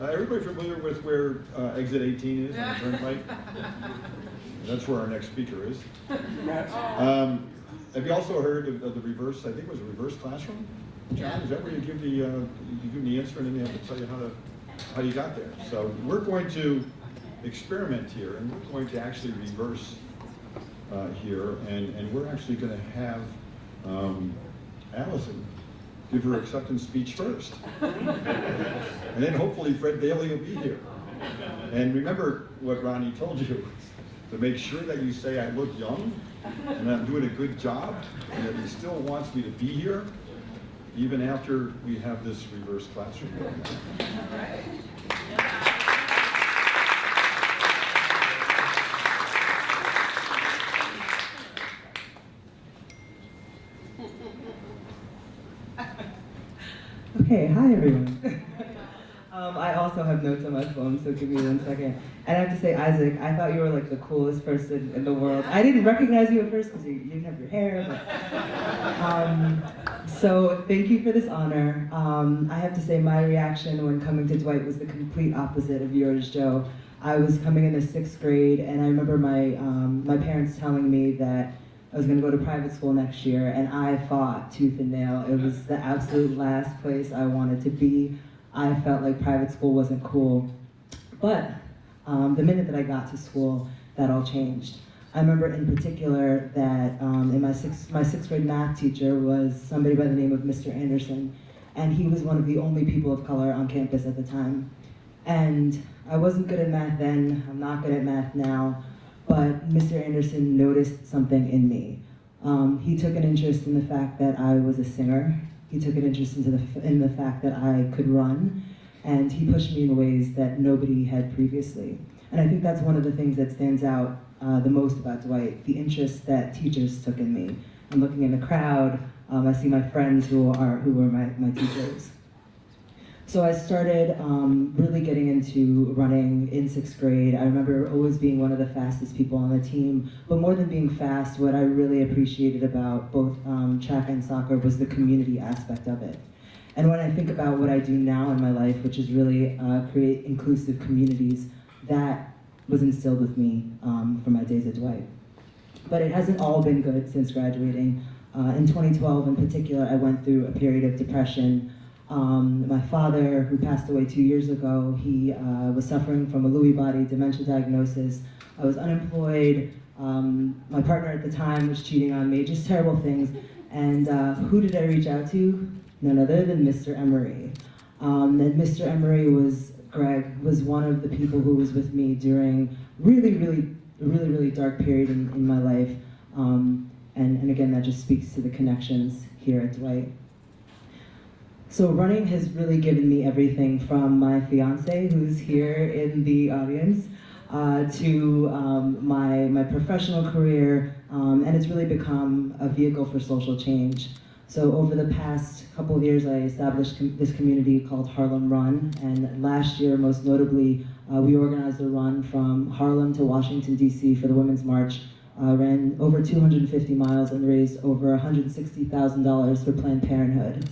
Everybody familiar with where exit 18 is on the turnpike? That's where our next speaker is. Have you also heard of the reverse, I think it was a reverse classroom? John, is that where you give the answer and then they have to tell you how you got there? So we're going to experiment here, and we're going to actually reverse here, and we're actually going to have Alison give her acceptance speech first. And then hopefully Fred Daly will be here. And remember what Ronnie told you, to make sure that you say I look young, and I'm doing a good job, and that he still wants me to be here, even after we have this reverse classroom going on. Okay, hi everyone. I also have notes on my phone, so give me 1 second. And I have to say, Isaac, I thought you were like the coolest person in the world. I didn't recognize you at first because you didn't have your hair. But, so thank you for this honor. I have to say my reaction when coming to Dwight was the complete opposite of yours, Joe. I was coming in the 6th grade, and I remember my parents telling me that I was going to go to private school next year, and I fought tooth and nail. It was the absolute last place I wanted to be. I felt like private school wasn't cool. But the minute that I got to school, that all changed. I remember in particular that in my sixth grade math teacher was somebody by the name of Mr. Anderson, and he was one of the only people of color on campus at the time. And I wasn't good at math then, I'm not good at math now, but Mr. Anderson noticed something in me. He took an interest in the fact that I was a singer. He took an interest in the fact that I could run, and he pushed me in ways that nobody had previously. And I think that's one of the things that stands out the most about Dwight, the interest that teachers took in me. I'm looking in the crowd, I see my friends who were my teachers. So I started really getting into running in 6th grade. I remember always being one of the fastest people on the team, but more than being fast, what I really appreciated about both track and soccer was the community aspect of it. And when I think about what I do now in my life, which is really create inclusive communities, that was instilled with me from my days at Dwight. But it hasn't all been good since graduating. In 2012 in particular, I went through a period of depression. My father, who passed away 2 years ago, he was suffering from a Lewy body dementia diagnosis. I was unemployed. My partner at the time was cheating on me, just terrible things. And who did I reach out to? None other than Mr. Emery. And Mr. Emery Greg was one of the people who was with me during really dark period in my life. And again, that just speaks to the connections here at Dwight. So running has really given me everything from my fiance, who's here in the audience, to my professional career, and it's really become a vehicle for social change. So over the past couple of years, I established this community called Harlem Run, and last year, most notably, we organized a run from Harlem to Washington, D.C. for the Women's March, ran over 250 miles and raised over $160,000 for Planned Parenthood.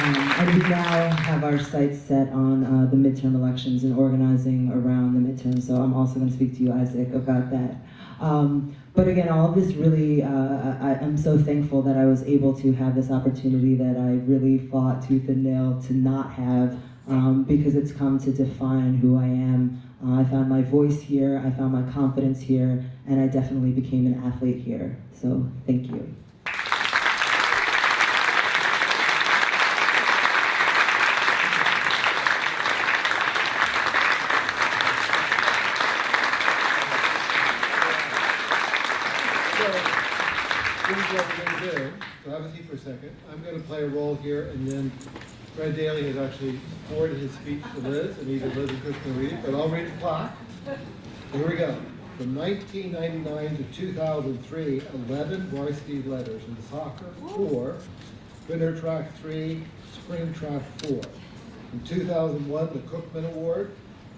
And we now have our sights set on the midterm elections and organizing around the midterm, so I'm also going to speak to you, Isaac, about that. But again, all of this really, I'm so thankful that I was able to have this opportunity that I really fought tooth and nail to not have, because it's come to define who I am. I found my voice here, I found my confidence here, and I definitely became an athlete here. So thank you. What we're going to do, so have a seat for a second. I'm going to play a role here, and then Fred Daly has actually forwarded his speech to Liz, and either Liz or Chris can read it, but I'll read the clock. Here we go. From 1999 to 2003, 11 varsity letters in soccer, 4, winter track 3, spring track 4. In 2001, the Cookman Award.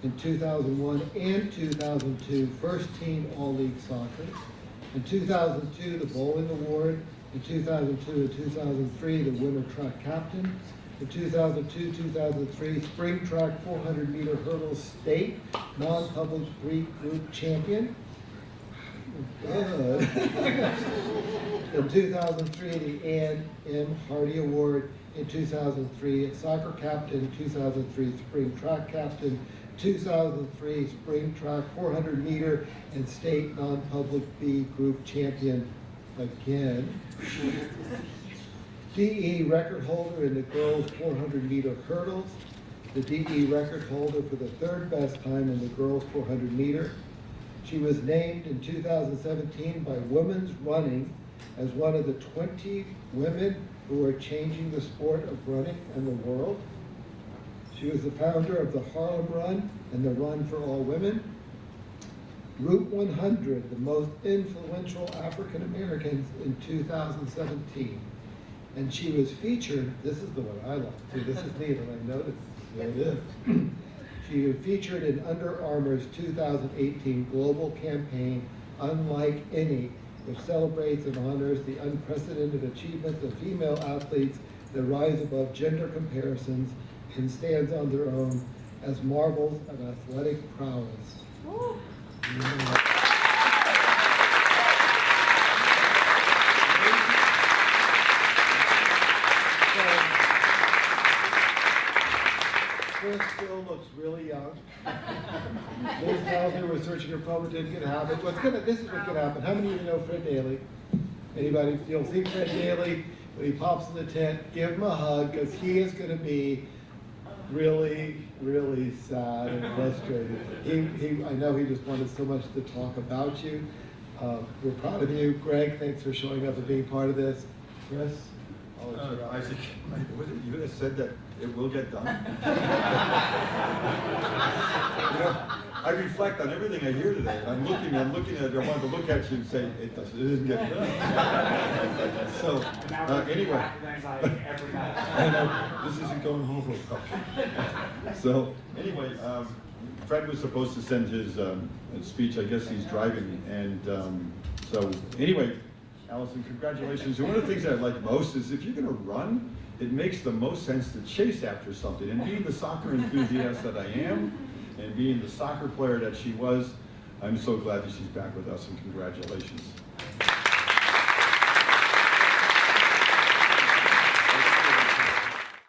In 2001 and 2002, first team all-league soccer. In 2002, the Bowling Award. In 2002 and 2003, the winter track captain. In 2002-2003, spring track 400-meter hurdle state non-public group champion. Good. In 2003, the Ann M. Hardy Award. In 2003, soccer captain. 2003, spring track captain. 2003, spring track 400-meter and state non-public B group champion again. DE record holder in the girls 400-meter hurdles. The DE record holder for the third best time in the girls 400-meter. She was named in 2017 by Women's Running as one of the 20 women who are changing the sport of running in the world. She was the founder of the Harlem Run and the Run for All Women. Route 100, the most influential African Americans in 2017. And she was featured, this is the one I like, see, this is neat, and I noticed, there it is. She was featured in Under Armour's 2018 global campaign, Unlike Any, which celebrates and honors the unprecedented achievements of female athletes that rise above gender comparisons and stands on their own as marvels of athletic prowess. Chris still looks really young. Liz tells me we're searching her phone, didn't get happen. This is what could happen. How many of you know Fred Daly? Anybody? You'll see Fred Daly when he pops in the tent. Give him a hug, because he is going to be really, really sad and frustrated. I know he just wanted so much to talk about you. We're proud of you. Greg, thanks for showing up and being part of this. Chris? Isaac, was it you that said that it will get done? I reflect on everything I hear today. I'm looking at it, I wanted to look at you and say, it doesn't get done. So, anyway. I know, this isn't going home. So, anyway, Fred was supposed to send his speech. I guess he's driving. And so, anyway, Alison, congratulations. And one of the things that I like most is if you're going to run, it makes the most sense to chase after something. And being the soccer enthusiast that I am, and being the soccer player that she was, I'm so glad that she's back with us, and congratulations.